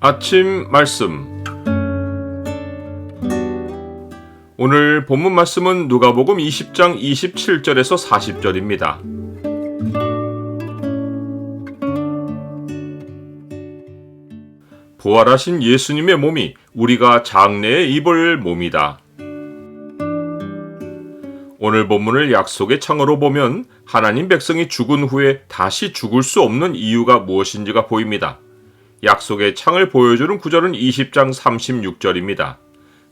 아침 말씀. 오늘 본문 말씀은 누가복음 20장 27절에서 40절입니다. 부활하신 예수님의 몸이 우리가 장래에 입을 몸이다. 오늘 본문을 약속의 창으로 보면 하나님 백성이 죽은 후에 다시 죽을 수 없는 이유가 무엇인지가 보입니다. 약속의 창을 보여주는 구절은 20장 36절입니다.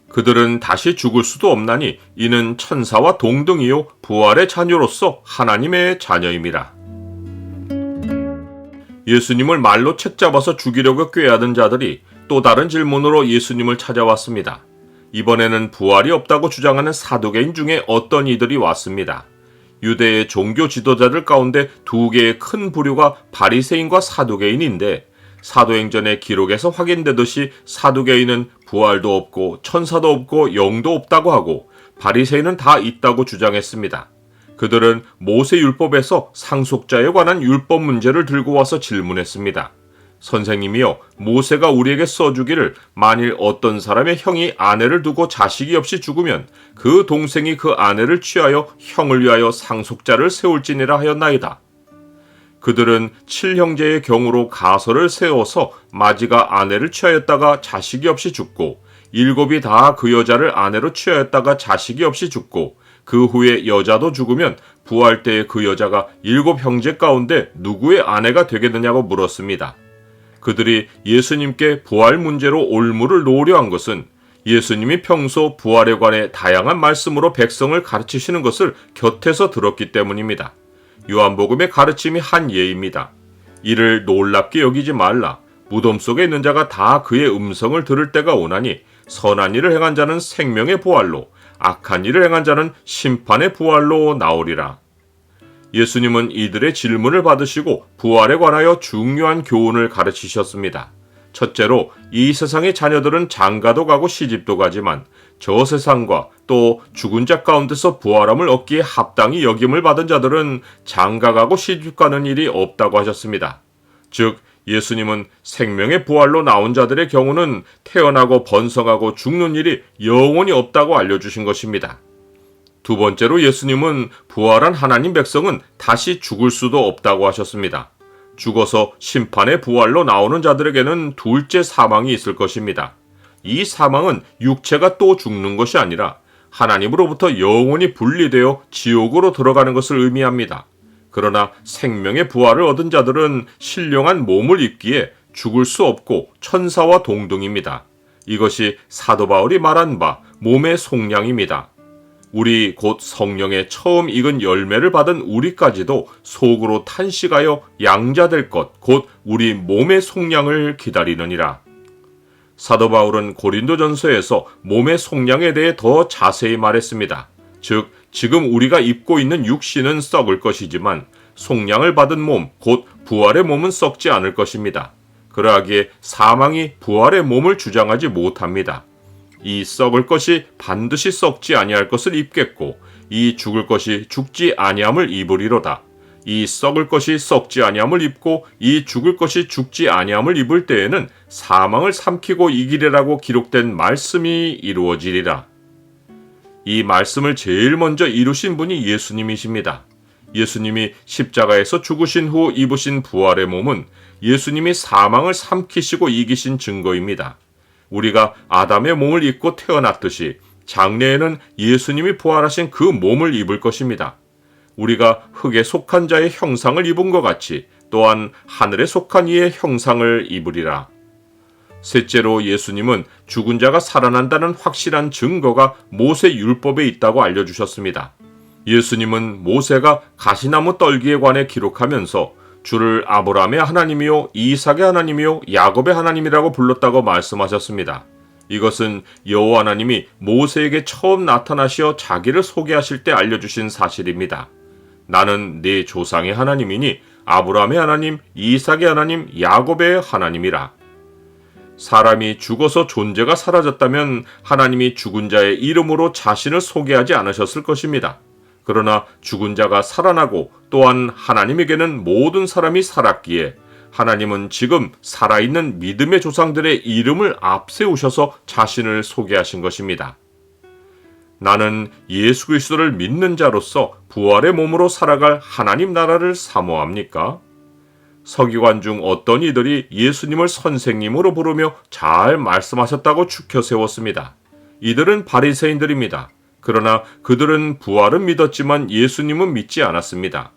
그들은 다시 죽을 수도 없나니 이는 천사와 동등이요 부활의 자녀로서 하나님의 자녀입니다. 예수님을 말로 책잡아서 죽이려고 꾀하던 자들이 또 다른 질문으로 예수님을 찾아왔습니다. 이번에는 부활이 없다고 주장하는 사두개인 중에 어떤 이들이 왔습니다. 유대의 종교 지도자들 가운데 두 개의 큰 부류가 바리새인과 사두개인인데 사도행전의 기록에서 확인되듯이 사두개인은 부활도 없고 천사도 없고 영도 없다고 하고 바리새인은 다 있다고 주장했습니다. 그들은 모세율법에서 상속자에 관한 율법 문제를 들고 와서 질문했습니다. 선생님이여, 모세가 우리에게 써주기를 만일 어떤 사람의 형이 아내를 두고 자식이 없이 죽으면 그 동생이 그 아내를 취하여 형을 위하여 상속자를 세울지니라 하였나이다. 그들은 7형제의 경우로 가설을 세워서 마지가 아내를 취하였다가 자식이 없이 죽고 7이 다 그 여자를 아내로 취하였다가 자식이 없이 죽고 그 후에 여자도 죽으면 부활 때에 그 여자가 7형제 가운데 누구의 아내가 되겠느냐고 물었습니다. 그들이 예수님께 부활 문제로 올무를 놓으려 한 것은 예수님이 평소 부활에 관해 다양한 말씀으로 백성을 가르치시는 것을 곁에서 들었기 때문입니다. 요한복음의 가르침이 한 예입니다. 이를 놀랍게 여기지 말라. 무덤 속에 있는 자가 다 그의 음성을 들을 때가 오나니 선한 일을 행한 자는 생명의 부활로 악한 일을 행한 자는 심판의 부활로 나오리라. 예수님은 이들의 질문을 받으시고 부활에 관하여 중요한 교훈을 가르치셨습니다. 첫째로 이 세상의 자녀들은 장가도 가고 시집도 가지만 저 세상과 또 죽은 자 가운데서 부활함을 얻기에 합당히 여김을 받은 자들은 장가가고 시집가는 일이 없다고 하셨습니다. 즉 예수님은 생명의 부활로 나온 자들의 경우는 태어나고 번성하고 죽는 일이 영원히 없다고 알려주신 것입니다. 두 번째로 예수님은 부활한 하나님 백성은 다시 죽을 수도 없다고 하셨습니다. 죽어서 심판의 부활로 나오는 자들에게는 둘째 사망이 있을 것입니다. 이 사망은 육체가 또 죽는 것이 아니라 하나님으로부터 영원히 분리되어 지옥으로 들어가는 것을 의미합니다. 그러나 생명의 부활을 얻은 자들은 신령한 몸을 입기에 죽을 수 없고 천사와 동등입니다. 이것이 사도 바울이 말한 바 몸의 속량입니다. 우리 곧 성령의 처음 익은 열매를 받은 우리까지도 속으로 탄식하여 양자될 것, 곧 우리 몸의 속량을 기다리느니라. 사도 바울은 고린도전서에서 몸의 속량에 대해 더 자세히 말했습니다. 즉, 지금 우리가 입고 있는 육신은 썩을 것이지만 속량을 받은 몸, 곧 부활의 몸은 썩지 않을 것입니다. 그러하기에 사망이 부활의 몸을 주장하지 못합니다. 이 썩을 것이 반드시 썩지 아니할 것을 입겠고 이 죽을 것이 죽지 아니함을 입으리로다. 이 썩을 것이 썩지 아니함을 입고 이 죽을 것이 죽지 아니함을 입을 때에는 사망을 삼키고 이기리라고 기록된 말씀이 이루어지리라. 이 말씀을 제일 먼저 이루신 분이 예수님이십니다. 예수님이 십자가에서 죽으신 후 입으신 부활의 몸은 예수님이 사망을 삼키시고 이기신 증거입니다. 우리가 아담의 몸을 입고 태어났듯이 장래에는 예수님이 부활하신 그 몸을 입을 것입니다. 우리가 흙에 속한 자의 형상을 입은 것 같이 또한 하늘에 속한 이의 형상을 입으리라. 셋째로 예수님은 죽은 자가 살아난다는 확실한 증거가 모세 율법에 있다고 알려주셨습니다. 예수님은 모세가 가시나무 떨기에 관해 기록하면서 주를 아브라함의 하나님이요 이삭의 하나님이요 야곱의 하나님이라고 불렀다고 말씀하셨습니다. 이것은 여호와 하나님이 모세에게 처음 나타나시어 자기를 소개하실 때 알려주신 사실입니다. 나는 네 조상의 하나님이니 아브라함의 하나님, 이삭의 하나님, 야곱의 하나님이라. 사람이 죽어서 존재가 사라졌다면 하나님이 죽은 자의 이름으로 자신을 소개하지 않으셨을 것입니다. 그러나 죽은 자가 살아나고 또한 하나님에게는 모든 사람이 살았기에 하나님은 지금 살아있는 믿음의 조상들의 이름을 앞세우셔서 자신을 소개하신 것입니다. 나는 예수 그리스도를 믿는 자로서 부활의 몸으로 살아갈 하나님 나라를 사모합니까? 서기관 중 어떤 이들이 예수님을 선생님으로 부르며 잘 말씀하셨다고 추켜 세웠습니다. 이들은 바리새인들입니다. 그러나 그들은 부활은 믿었지만 예수님은 믿지 않았습니다.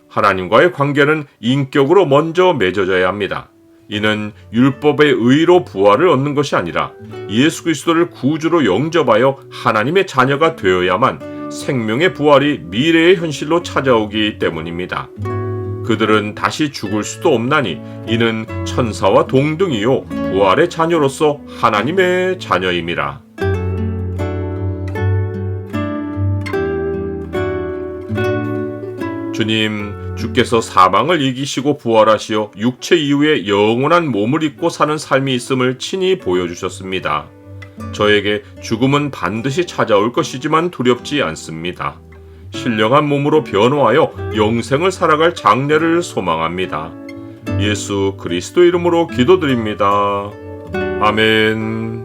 하나님과의 관계는 인격으로 먼저 맺어져야 합니다. 이는 율법의 의로 부활을 얻는 것이 아니라 예수 그리스도를 구주로 영접하여 하나님의 자녀가 되어야만 생명의 부활이 미래의 현실로 찾아오기 때문입니다. 그들은 다시 죽을 수도 없나니 이는 천사와 동등이요 부활의 자녀로서 하나님의 자녀임이라. 주님, 주께서 사망을 이기시고 부활하시어 육체 이후에 영원한 몸을 입고 사는 삶이 있음을 친히 보여주셨습니다. 저에게 죽음은 반드시 찾아올 것이지만 두렵지 않습니다. 신령한 몸으로 변화하여 영생을 살아갈 장래를 소망합니다. 예수 그리스도 이름으로 기도드립니다. 아멘.